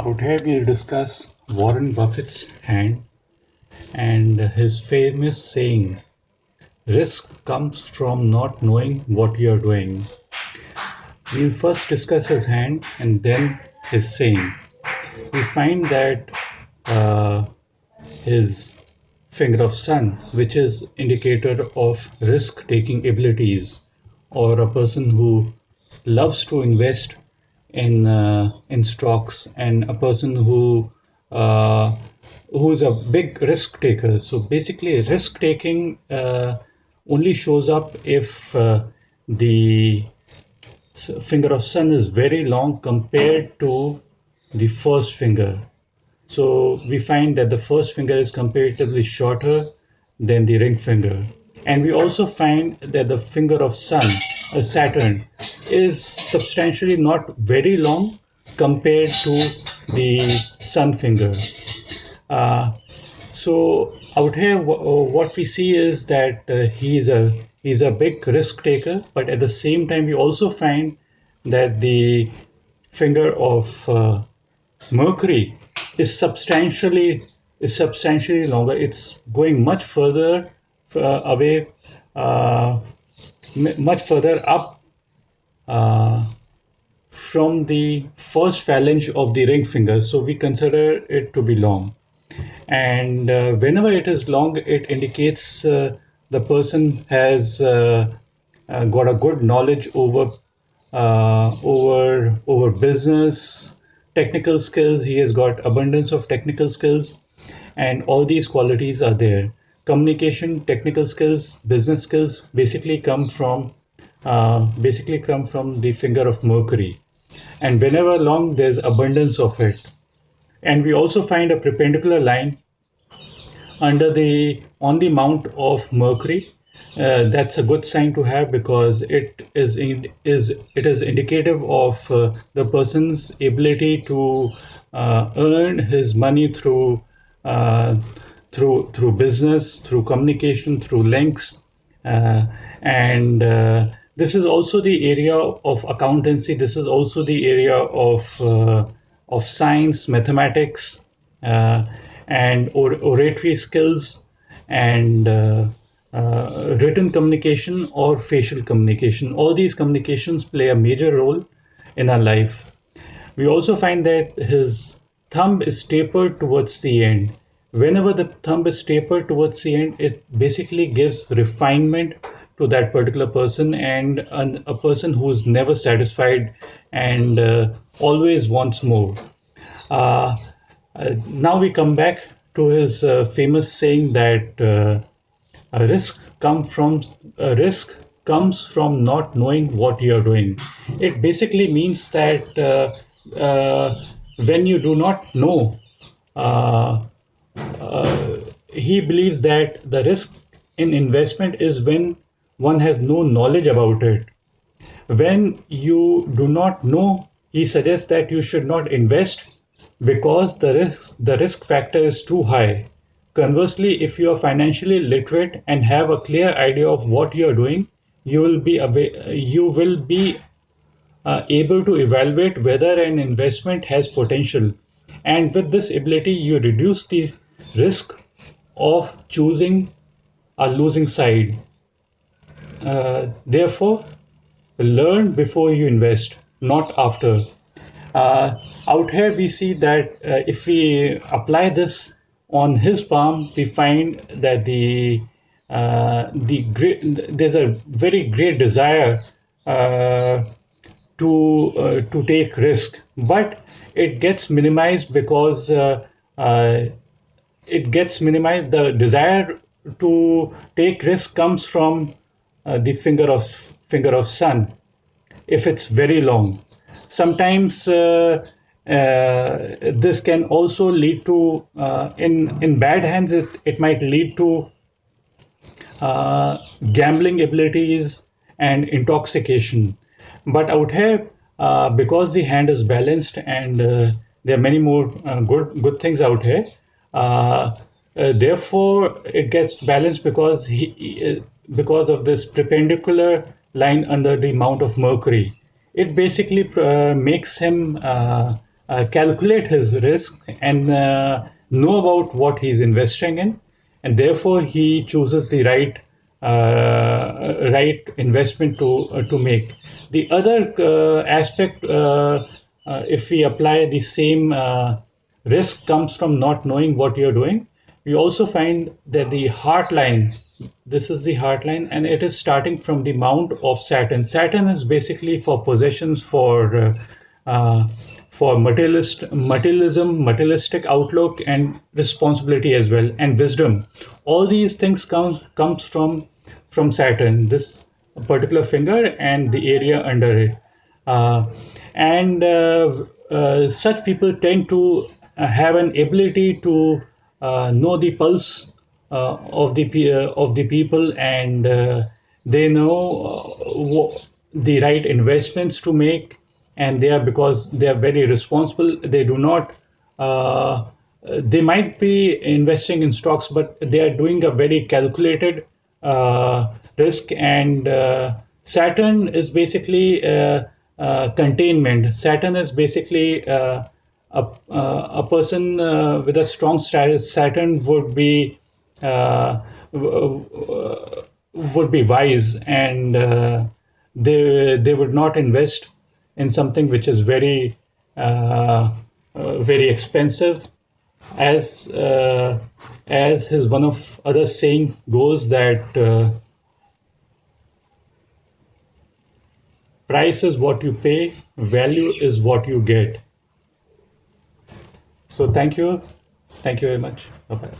Out here, we'll discuss Warren Buffett's hand and his famous saying, risk comes from not knowing what you're doing. We'll first discuss his hand and then his saying. We find that uh, his finger of sun, which is indicator of risk-taking abilities, or a person who loves to invest in stocks, and a person uh, who is a big risk taker. So basically, risk taking only shows up if the finger of sun is very long compared to the first finger. So we find that the first finger is comparatively shorter than the ring finger. And we also find that the finger of Sun, Saturn, is substantially not very long compared to the Sun finger. Uh, so out here, what we see is that he's a big risk taker, but at the same time, we also find that the finger of Mercury is substantially longer. It's going much further away, uh, much further up from the first phalange of the ring finger. So we consider it to be long. And whenever it is long, it indicates the person has got a good knowledge over business, technical skills. He has got abundance of technical skills, and all these qualities are there. Communication, technical skills, business skills basically come from the finger of Mercury, and whenever long, there's abundance of it. And we also find a perpendicular line on the mount of Mercury. That's a good sign to have, because it is indicative of the person's ability to earn his money uh, through business, through communication, through links, and this is also the area of accountancy. This is also the area of science, mathematics, uh, and oratory skills, and written communication or facial communication. All these communications play a major role in our life. We also find that his thumb is tapered towards the end. Whenever the thumb is tapered towards the end, it basically gives refinement to that particular person, and a person who is never satisfied and always wants more. Uh, Now we come back to his famous saying that a risk comes from not knowing what you're doing. It basically means that when you do not know, uh, he believes that the risk in investment is when one has no knowledge about it. When you do not know, he suggests that you should not invest because the risk factor is too high. Conversely, if you are financially literate and have a clear idea of what you are doing, you will be able to evaluate whether an investment has potential. And with this ability, you reduce the risk of choosing a losing side. Therefore, learn before you invest, not after. Out here, we see that if we apply this on his palm, we find that there's a very great desire uh, to take risk, but it gets minimized because uh, it gets minimized. The desire to take risk comes from the finger of sun if it's very long. Sometimes this can also lead to in bad hands. It might lead to gambling abilities and intoxication. But out here, because the hand is balanced, and there are many more good things out here. Therefore, it gets balanced because of this perpendicular line under the mount of Mercury. It basically makes him calculate his risk and know about what he's investing in, and therefore he chooses the right investment to make. The other aspect, if we apply the same risk, comes from not knowing what you're doing. We also find that the heart line, this is the heart line, and it is starting from the mount of Saturn. Saturn is basically for possessions, for materialism, materialistic outlook, and responsibility as well, and wisdom. All these things comes from Saturn, this particular finger and the area under it. Uh, and Such people tend to have an ability to know the pulse of the people, and they know the right investments to make, and they are, because they are very responsible. They do not. They might be investing in stocks, but they are doing a very calculated risk. And Saturn is basically containment. Saturn is basically a person with a strong Saturn uh, would be wise, and they would not invest in something which is very expensive, as his one of other saying goes, that price is what you pay, value is what you get. So thank you very much. Bye bye.